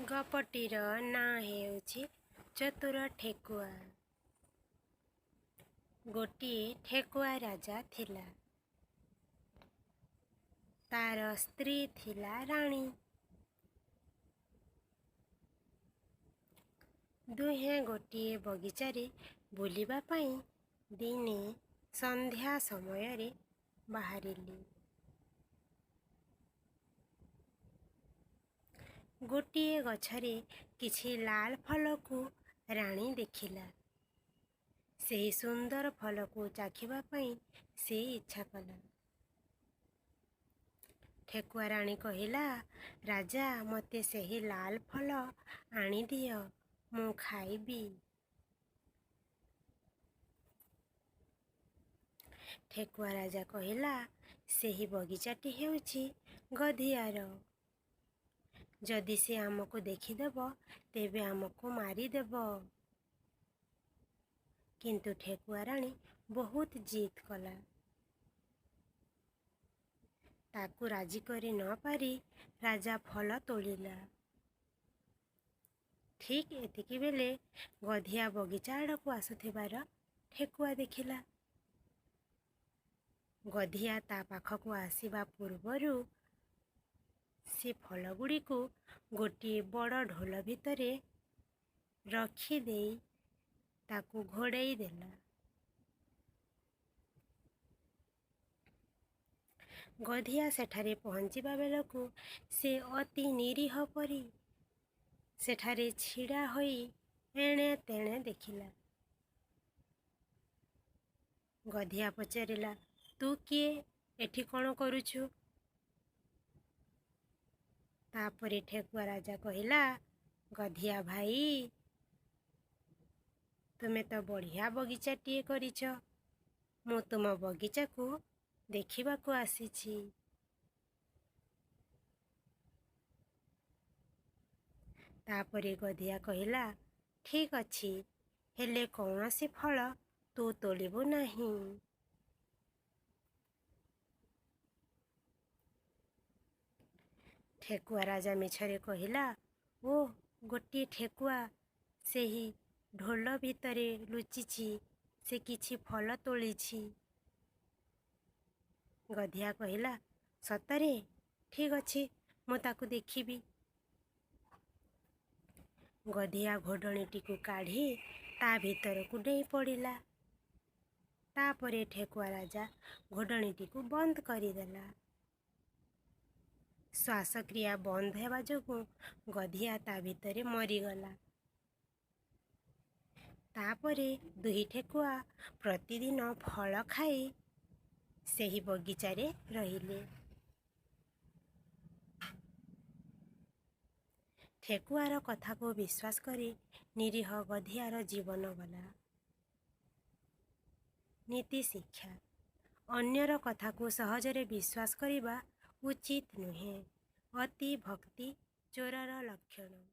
ଗପଟିର ନାଁ ହେଉଛି ଚତୁର ଠେକୁଆ। ଗୋଟିଏ ଠେକୁଆ ରାଜା ଥିଲା। ତାର ସ୍ତ୍ରୀ ଥିଲା ରାଣୀ। ଦୁହେଁ ଗୋଟିଏ ବଗିଚାରେ ବୁଲିବା ପାଇଁ ଦିନେ ସନ୍ଧ୍ୟା ସମୟରେ ବାହାରିଲେ। ଗୋଟିଏ ଗଛରେ କିଛି ଲାଲ ଫଳକୁ ରାଣୀ ଦେଖିଲା। ସେହି ସୁନ୍ଦର ଫଳକୁ ଚାଖିବା ପାଇଁ ସେ ଇଚ୍ଛା କଲା। ଠେକୁଆ ରାଣୀ କହିଲା, ରାଜା, ମୋତେ ସେହି ଲାଲ ଫଳ ଆଣିଦିଅ, ମୁଁ ଖାଇବି। ଠେକୁଆ ରାଜା କହିଲା, ସେହି ବଗିଚାଟି ହେଉଛି ଗଧିଆର। ଯଦି ସେ ଆମକୁ ଦେଖିଦେବ ତେବେ ଆମକୁ ମାରିଦେବ। କିନ୍ତୁ ଠେକୁଆ ରାଣୀ ବହୁତ ଜିଦ୍ କଲା। ତାକୁ ରାଜି କରି ନ ପାରି ରାଜା ଫଳ ତୋଳିଲା। ଠିକ୍ ଏତିକିବେଳେ ଗଧିଆ ବଗିଚା ଆଡ଼କୁ ଆସୁଥିବାର ଠେକୁଆ ଦେଖିଲା। ଗଧିଆ ତା ପାଖକୁ ଆସିବା ପୂର୍ବରୁ ସେ ଫଳଗୁଡ଼ିକୁ ଗୋଟିଏ ବଡ଼ ଢୋଲ ଭିତରେ ରଖିଦେଇ ତାକୁ ଘୋଡ଼େଇ ଦେଲା। ଗଧିଆ ସେଠାରେ ପହଞ୍ଚିବା ବେଳକୁ ସେ ଅତି ନିରୀହ ପରି ସେଠାରେ ଛିଡ଼ା ହୋଇ ଏଣେ ତେଣେ ଦେଖିଲା। ଗଧିଆ ପଚାରିଲା, ତୁ କିଏ? ଏଠି କ'ଣ କରୁଛୁ? ତାପରେ ଠେକୁଆ ରାଜା କହିଲା, ଗଧିଆ ଭାଇ, ତୁମେ ତ ବଢ଼ିଆ ବଗିଚାଟିଏ କରିଛ। ମୁଁ ତୁମ ବଗିଚାକୁ ଦେଖିବାକୁ ଆସିଛି। ତାପରେ ଗଧିଆ କହିଲା, ଠିକ୍ ଅଛି, ହେଲେ କୌଣସି ଫଳ ତୁ ତୋଳିବୁ ନାହିଁ। ଠେକୁଆ ରାଜା ମିଛରେ କହିଲା, ଓଃ, ଗୋଟିଏ ଠେକୁଆ ସେହି ଢୋଲ ଭିତରେ ଲୁଚିଛି, ସେ କିଛି ଫଳ ତୋଳିଛି। ଗଧିଆ କହିଲା, ସତରେ? ଠିକ୍ ଅଛି, ମୁଁ ତାକୁ ଦେଖିବି। ଗଧିଆ ଘୋଡ଼ଣିଟିକୁ କାଢ଼ି ତା ଭିତରକୁ ଡେଇଁ ପଡ଼ିଲା। ତାପରେ ଠେକୁଆ ରାଜା ଘୋଡ଼ଣିଟିକୁ ବନ୍ଦ କରିଦେଲା। ଶ୍ୱାସକ୍ରିୟା ବନ୍ଦ ହେବା ଯୋଗୁଁ ଗଧିଆ ତା ଭିତରେ ମରିଗଲା। ତାପରେ ଦୁଇ ଠେକୁଆ ପ୍ରତିଦିନ ଫଳ ଖାଇ ସେହି ବଗିଚାରେ ରହିଲେ। ଠେକୁଆର କଥାକୁ ବିଶ୍ୱାସ କରି ନିରୀହ ଗଧିଆର ଜୀବନ ଗଲା। ନୀତି ଶିକ୍ଷା: ଅନ୍ୟର କଥାକୁ ସହଜରେ ବିଶ୍ୱାସ କରିବା ଉଚିତ ନୁହେଁ। ଅତି ଭକ୍ତି ଚୋରର ଲକ୍ଷଣ।